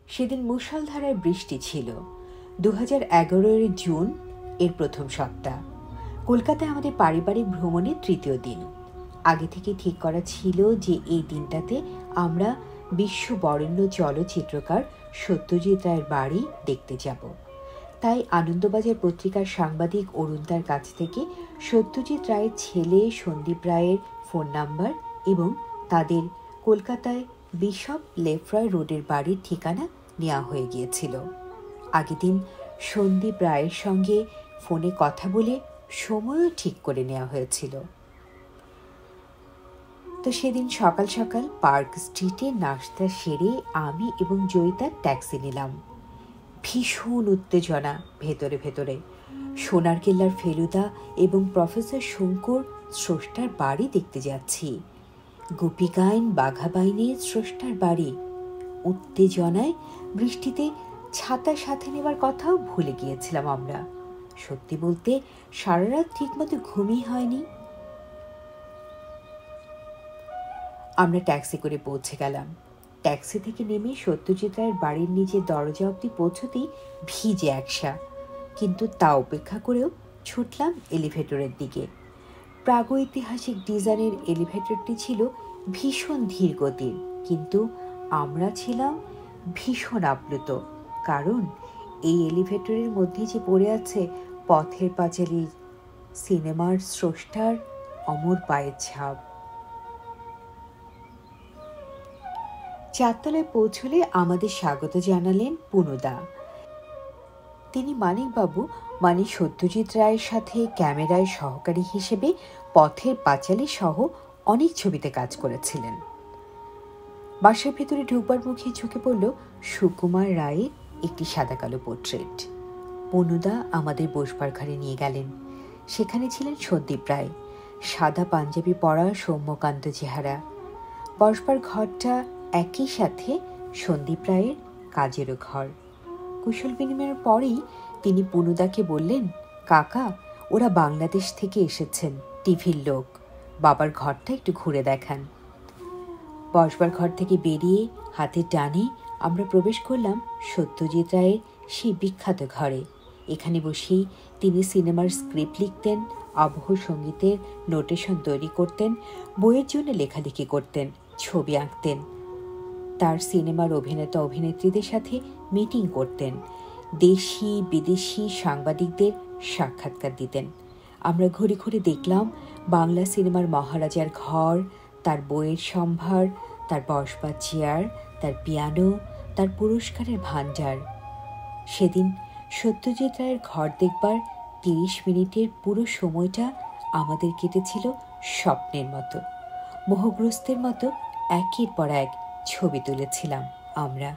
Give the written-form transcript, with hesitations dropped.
সেদিন মুষলধারায় বৃষ্টি ছিল। 2011 জুন, এর প্রথম সপ্তাহ। কলকাতায় আমাদের পারিবারিক ভ্রমণের তৃতীয় দিন। আগে থেকে ঠিক করা ছিল যে এই দিনটাতে আমরা বিশ্ববরেণ্য চলচ্চিত্রকার সত্যজিৎ রায়ের বাড়ি দেখতে যাব। তাই আনন্দবাজার পত্রিকার সাংবাদিক অরুণদার কাছ থেকে সত্যজিৎ রায়ের ছেলে সন্দীপ রায়ের ফোন নাম্বার এবং তাদের কলকাতায় বিশপ লেফ্রয় রোডের বাড়ির ঠিকানা নেওয়া হয়ে গিয়েছিল। আগের দিন সন্দীপ রায়ের সঙ্গে ফোনে কথা বলে সময়ও ঠিক করে নেওয়া হয়েছিল। তো সেদিন সকাল সকাল পার্ক স্ট্রিটে নাস্তা সেরে আমি এবং জয়িতা ট্যাক্সি নিলাম। ভীষণ উত্তেজনা ভেতরে ভেতরে। সোনার কেল্লার ফেলুদা এবং প্রফেসর শঙ্কর স্রষ্টার বাড়ি দেখতে যাচ্ছি। গোপীগায়ন বাঘাবাইনের স্রষ্টার বাড়ি। উত্তেজনায় বৃষ্টিতে ছাতা সাথে নেবার কথাও ভুলে গিয়েছিলাম আমরা। সত্যি বলতে সারা রাত ঠিকমতো ঘুমই হয়নি। আমরা ট্যাক্সি করে পৌঁছে গেলাম। ট্যাক্সি থেকে নেমে সত্যজিৎ রায়ের বাড়ির নিচে দরজা অবধি পৌঁছতেই ভিজে একসা, কিন্তু তা উপেক্ষা করেও ছুটলাম এলিভেটরের দিকে। প্রাগৈতিহাসিক ডিজাইনের এলিভেটরটি ছিল ভীষণ ধীর গতির, কিন্তু আমরা ছিলাম ভীষণ আপ্লুত, কারণ এই এলিভেটরের মধ্যে যে পড়ে আছে পথের পাঁচালীর সিনেমার স্রষ্টার অমর পায়ের ছাপ। চারতলায় পৌঁছলে আমাদের স্বাগত জানালেন পুনুদা। তিনি মানিকবাবু মানে সত্যজিৎ রায়ের সাথে ক্যামেরায় সহকারী হিসেবে পথের পাঁচালী সহ অনেক ছবিতে কাজ করেছিলেন। বাসার ভেতরে ঢুকবার মুখে চোখে পড়ল সুকুমার রায়ের একটি সাদা কালো পোর্ট্রেট। পুনুদা আমাদের বসবার ঘরে নিয়ে গেলেন। সেখানে ছিলেন সন্দীপ রায়, সাদা পাঞ্জাবি পরা সৌম্যকান্ত চেহারা। বসবার ঘরটা একই সাথে সন্দীপ রায়ের কাজেরও ঘর। কুশল বিনিময়ের পরেই তিনি পুনুদাকে বললেন, কাকা, ওরা বাংলাদেশ থেকে এসেছেন, টিভির লোক, বাবার ঘরটা একটু ঘুরে দেখান। বসবার ঘর থেকে বেরিয়ে হাতে টানে আমরা প্রবেশ করলাম সত্যজিৎ রায়ের সেই বিখ্যাত ঘরে। এখানে বসেই তিনি সিনেমার স্ক্রিপ্ট লিখতেন, আবহ সঙ্গীতের নোটেশন তৈরি করতেন, বইয়ের জন্য লেখালেখি করতেন, ছবি আঁকতেন। তার সিনেমার অভিনেতা অভিনেত্রীদের সাথে মিটিং করতেন, দেশি বিদেশি সাংবাদিকদের সাক্ষাৎকার দিতেন। আমরা ঘুরে ঘুরে দেখলাম বাংলা সিনেমার মহারাজার ঘর, তার বইয়ের সম্ভার, তার বসবার চেয়ার, তার পিয়ানো, তার পুরস্কারের ভাণ্ডার। সেদিন সত্যজিৎ রায়ের ঘর দেখবার 30 মিনিটের পুরো সময়টা আমাদের কেটেছিল স্বপ্নের মতো। মোহগ্রস্তের মতো একের পর এক ছবি তুলেছিলাম আমরা।